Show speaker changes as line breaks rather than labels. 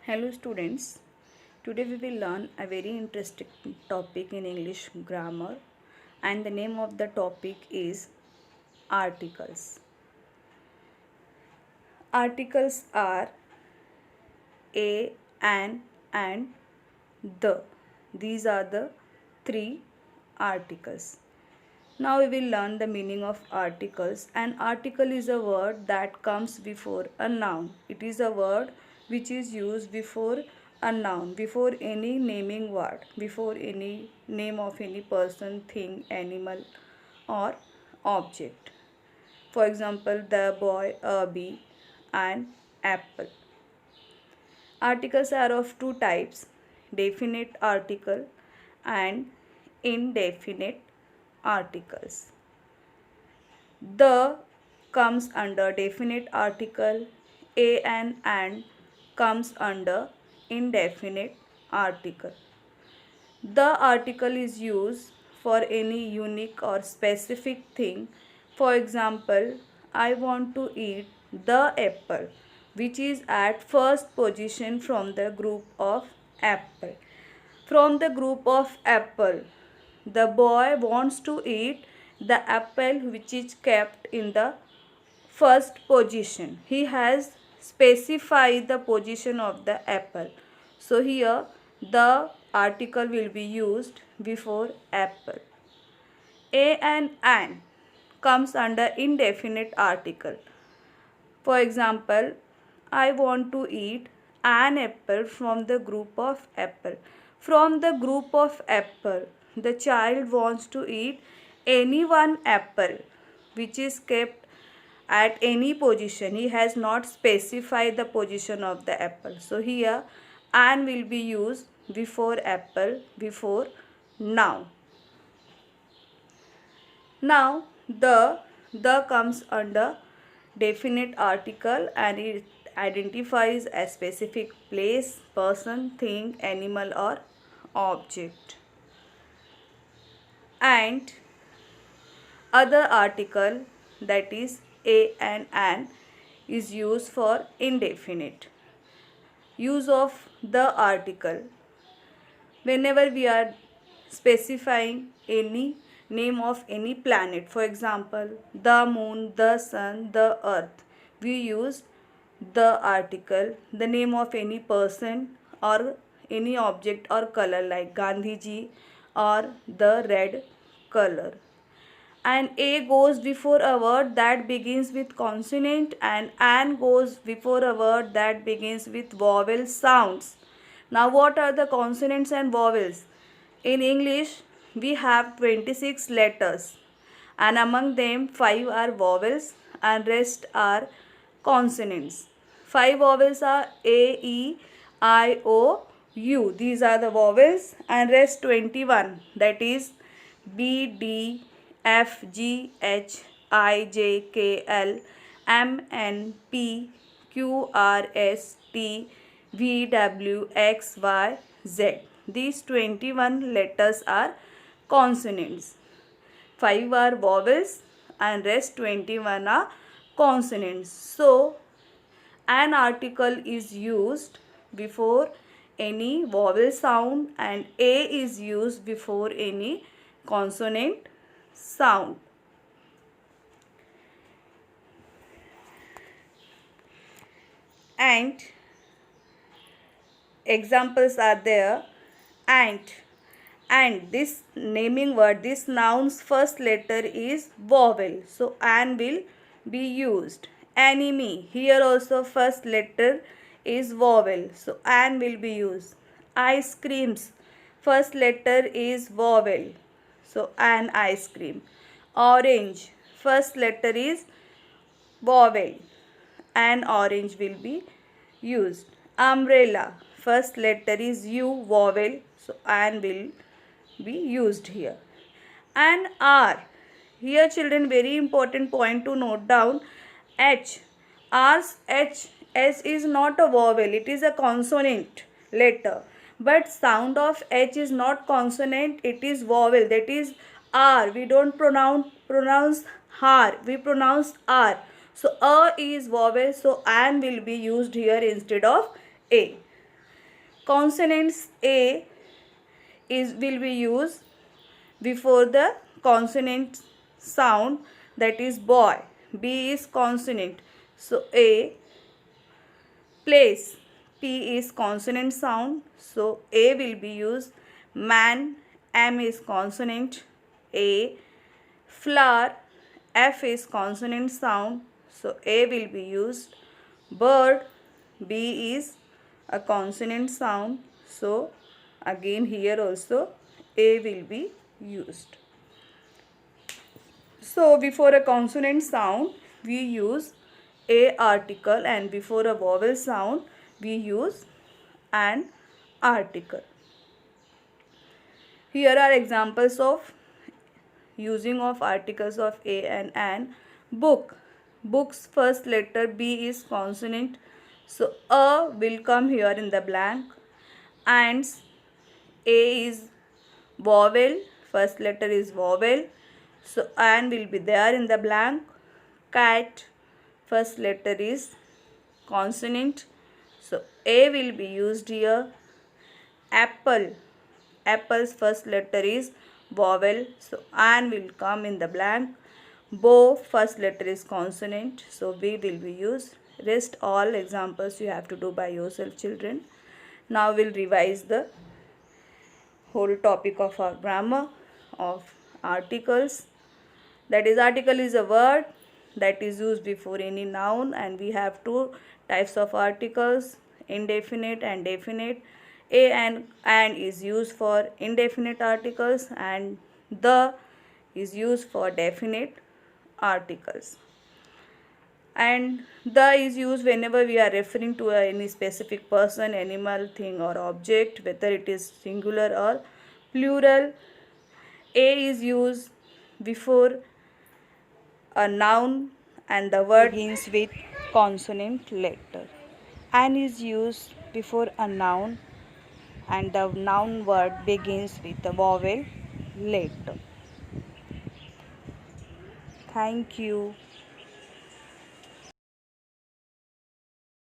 Hello students, today we will learn a very interesting topic in English grammar and the name of the topic is articles. Articles are a, an and the. These are the three articles. Now we will learn the meaning of articles. An article is a word that comes before a noun. It is a word which is used before a noun, before any naming word, before any name of any person, thing, animal or object. For example, the boy, a bee and apple. Articles are of two types, definite article and indefinite articles. The comes under definite article, a and comes under indefinite article. The article is used for any unique or specific thing. For example, I want to eat the apple, which is at first position from the group of apple. From the group of apple, the boy wants to eat the apple which is kept in the first position. He has specified the position of the apple. So here the article will be used before apple. A and an comes under indefinite article. For example, I want to eat an apple from the group of apple. From the group of apple, the child wants to eat any one apple which is kept at any position. He has not specified the position of the apple. So here an will be used before apple, before noun. Now the comes under definite article and it identifies a specific place, person, thing, animal or object. And other article, that is a and an, is used for indefinite. Use of the article. Whenever we are specifying any name of any planet, for example, the moon, the sun, the earth, we use the article. The name of any person or any object or color, like Gandhiji or the red color. And a goes before a word that begins with consonant and an goes before a word that begins with vowel sounds. Now what are the consonants and vowels? In English we have 26 letters and among them 5 are vowels and rest are consonants. 5 vowels are A, E, I, O, U. These are the vowels and rest 21, that is B, D, F, G, H, I, J, K, L, M, N, P, Q, R, S, T, V, W, X, Y, Z. These 21 letters are consonants. 5 are vowels and rest 21 are consonants. So, an article is used before any vowel sound and a is used before any consonant sound. And examples are there. And this naming word, this noun's first letter is vowel, so an will be used. Enemy, here also first letter is vowel, so an will be used. Ice creams, first letter is vowel, so an ice cream. Orange, first letter is vowel, an orange will be used. Umbrella, first letter is U, vowel, so an will be used here. And R, here children, very important point to note down. H, R's H, S is not a vowel, it is a consonant letter, but sound of H is not consonant, it is vowel, that is R. We don't pronounce har, we pronounce R. So a is vowel, so an will be used here instead of a. Consonants A is will be used before the consonant sound, that is boy. B is consonant, so A. Place, P is consonant sound, so A will be used. Man, M is consonant, A. Flower, F is consonant sound, so A will be used. Bird, B is a consonant sound, so again here also A will be used. So before a consonant sound we use a article, and before a vowel sound we use an article. Here are examples of using of articles of a and an. Book, book's first letter B is consonant, so a will come here in the blank. Ants, A is vowel, first letter is vowel, so an will be there in the blank. Cat, first letter is consonant, so A will be used here. Apple, apple's first letter is vowel, so an will come in the blank. Bow, first letter is consonant, so B will be used. Rest all examples you have to do by yourself, children. Now we'll revise the whole topic of our grammar of articles. That is, article is a word that is used before any noun, and we have two types of articles, indefinite and definite. A and is used for indefinite articles, and the is used for definite articles. And the is used whenever we are referring to any specific person, animal, thing or object, whether it is singular or plural. A is used before a noun and the word begins with consonant letter. An is used before a noun and the noun word begins with a vowel letter. Thank you.